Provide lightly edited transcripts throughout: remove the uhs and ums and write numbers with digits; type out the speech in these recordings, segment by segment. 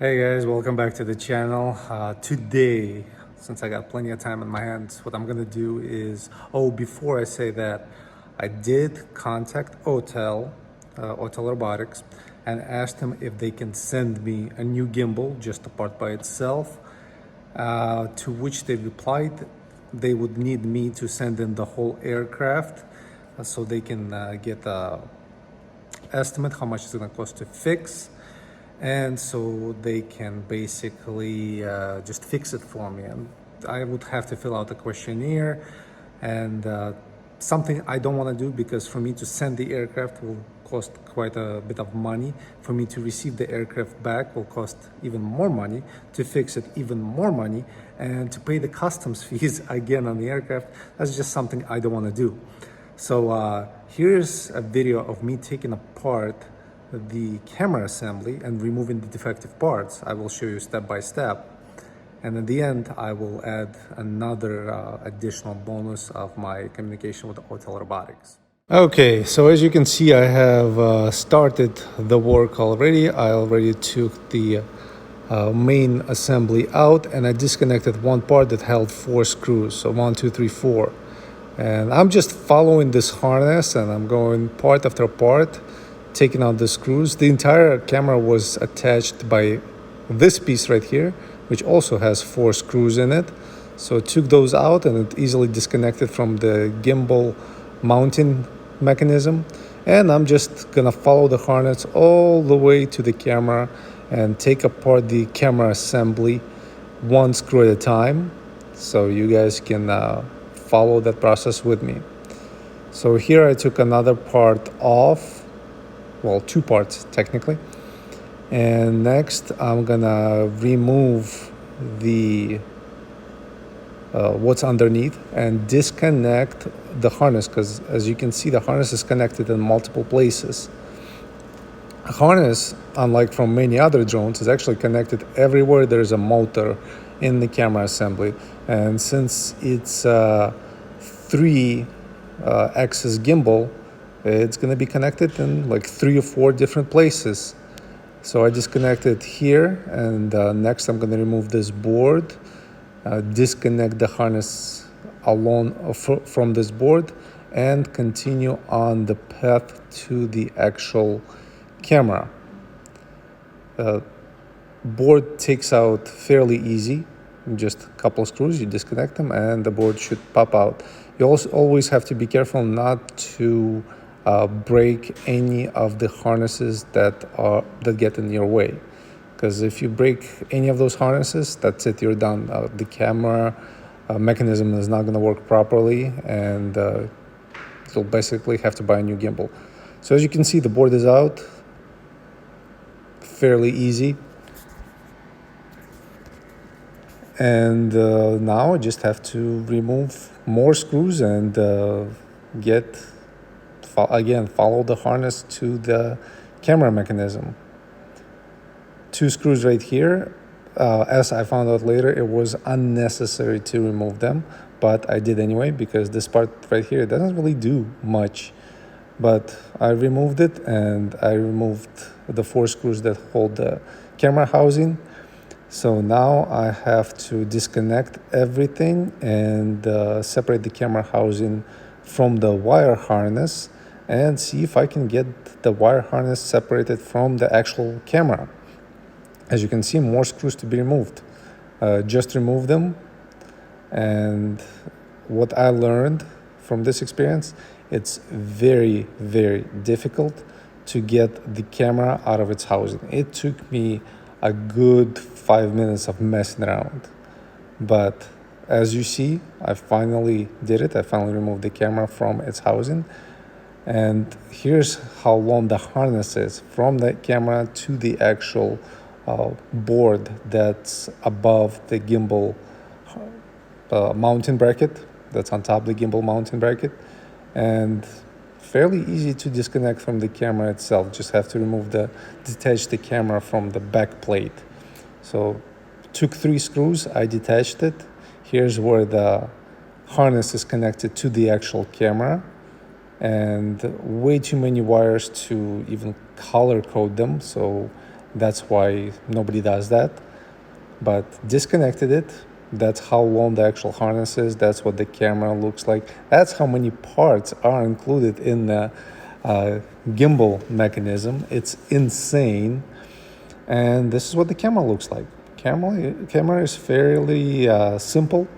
Hey guys, welcome back to the channel. Today, since I got plenty of time on my hands, what I'm gonna do is, before I say that, I did contact Autel Robotics, and asked them if they can send me a new gimbal, just a part by itself, to which they replied they would need me to send in the whole aircraft so they can get a estimate how much it's gonna cost to fix, and so they can basically just fix it for me. And I would have to fill out a questionnaire, and something I don't want to do, because for me to send the aircraft will cost quite a bit of money. For me to receive the aircraft back will cost even more money, to fix it even more money, and to pay the customs fees again on the aircraft. That's just something I don't want to do. So here's a video of me taking apart the camera assembly and removing the defective parts. I will show you step by step, and at the end I will add another additional bonus of my communication with Autel Robotics. Okay, so as you can see, I have started the work already. I already took the main assembly out, and I disconnected one part that held 4 screws, so 1, 2, 3, 4. And I'm just following this harness, and I'm going part after part, taking out the screws. The entire camera was attached by this piece right here, which also has 4 screws in it. So I took those out, and it easily disconnected from the gimbal mounting mechanism. And I'm just gonna follow the harness all the way to the camera and take apart the camera assembly one screw at a time, so you guys can follow that process with me. So here I took another part off, well, 2 parts technically, and next I'm gonna remove the what's underneath and disconnect the harness, because as you can see, the harness is connected in multiple places. A harness, unlike from many other drones, is actually connected everywhere there's a motor in the camera assembly. And since it's 3-axis gimbal, it's going to be connected in like 3 or 4 different places. So I disconnected here, and next I'm going to remove this board, disconnect the harness alone from this board, and continue on the path to the actual camera. Board takes out fairly easy, just a couple of screws, you disconnect them, and the board should pop out. You also always have to be careful not to break any of the harnesses that get in your way, because if you break any of those harnesses, that's it, you're done. The camera mechanism is not going to work properly, and you'll basically have to buy a new gimbal. So as you can see, the board is out, fairly easy. And now I just have to remove more screws and follow the harness to the camera mechanism. 2 screws right here. As I found out later, it was unnecessary to remove them, but I did anyway, because this part right here doesn't really do much. But I removed it, and I removed the 4 screws that hold the camera housing. So now I have to disconnect everything and separate the camera housing from the wire harness, and see if I can get the wire harness separated from the actual camera. As you can see, more screws to be removed. Just remove them. And what I learned from this experience, it's very, very difficult to get the camera out of its housing. It took me a good 5 minutes of messing around, but as you see, I finally did it. I finally removed the camera from its housing, and here's how long the harness is from the camera to the actual board that's above the gimbal mounting bracket, that's on top of the gimbal mounting bracket, and fairly easy to disconnect from the camera itself. Just have to detach the camera from the back plate. So took 3 screws, I detached it. Here's where the harness is connected to the actual camera, and way too many wires to even color code them. So That's why nobody does that. But disconnected it. That's how long the actual harness is. That's what the camera looks like. That's how many parts are included in the gimbal mechanism. It's insane. And this is what the camera looks like. Camera is fairly simple,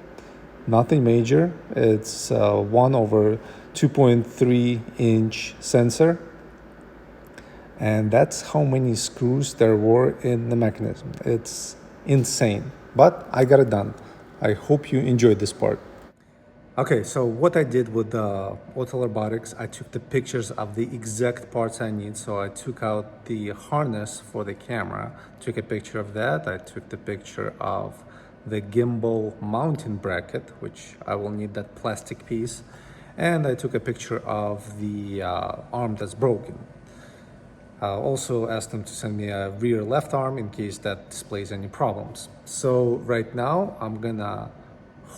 nothing major. It's 1/2.3 inch sensor. And that's how many screws there were in the mechanism. It's insane, but I got it done. I hope you enjoyed this part. Okay, so what I did with the Autel Robotics, I took the pictures of the exact parts I need. So I took out the harness for the camera, took a picture of that. I took the picture of the gimbal mounting bracket, which I will need that plastic piece. And I took a picture of the arm that's broken. Also asked them to send me a rear left arm in case that displays any problems. So right now I'm gonna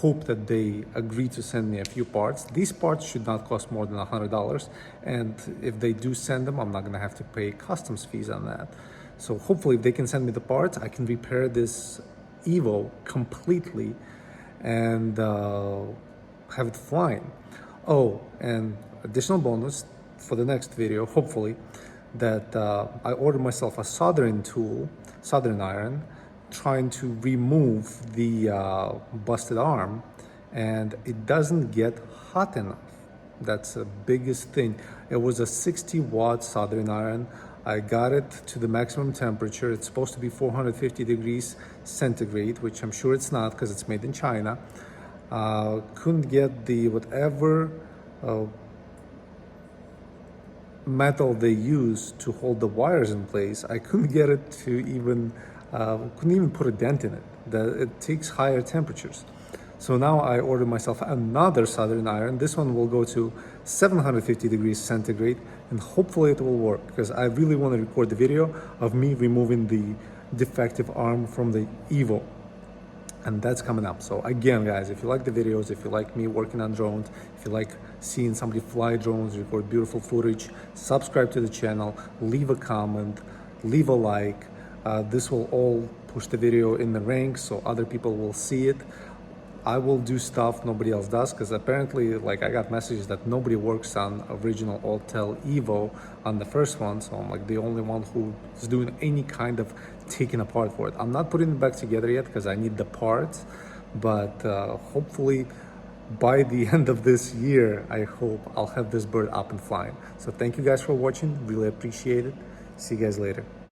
hope that they agree to send me a few parts. These parts should not cost more than $100, and if they do send them, I'm not gonna have to pay customs fees on that. So hopefully if they can send me the parts, I can repair this Evo completely and have it flying. Oh, and additional bonus for the next video, hopefully, that I ordered myself a soldering tool, soldering iron, trying to remove the busted arm, and it doesn't get hot enough. That's the biggest thing. It was a 60-watt soldering iron. I got it to the maximum temperature. It's supposed to be 450 degrees centigrade, which I'm sure it's not because it's made in China. Couldn't get the whatever metal they use to hold the wires in place. I couldn't get it to even, couldn't even put a dent in it. It takes higher temperatures. So now I ordered myself another soldering iron. This one will go to 750 degrees centigrade, and hopefully it will work, because I really want to record the video of me removing the defective arm from the Evo. And that's coming up. So again, guys, if you like the videos, if you like me working on drones, if you like seeing somebody fly drones, record beautiful footage, subscribe to the channel, leave a comment, leave a like. This will all push the video in the ranks so other people will see it. I will do stuff nobody else does, because apparently, like, I got messages that nobody works on original Autel Evo on the first one, so I'm like the only one who's doing any kind of taking apart for it. I'm not putting it back together yet because I need the parts, but hopefully by the end of this year, I hope I'll have this bird up and flying. So thank you guys for watching, really appreciate it. See you guys later.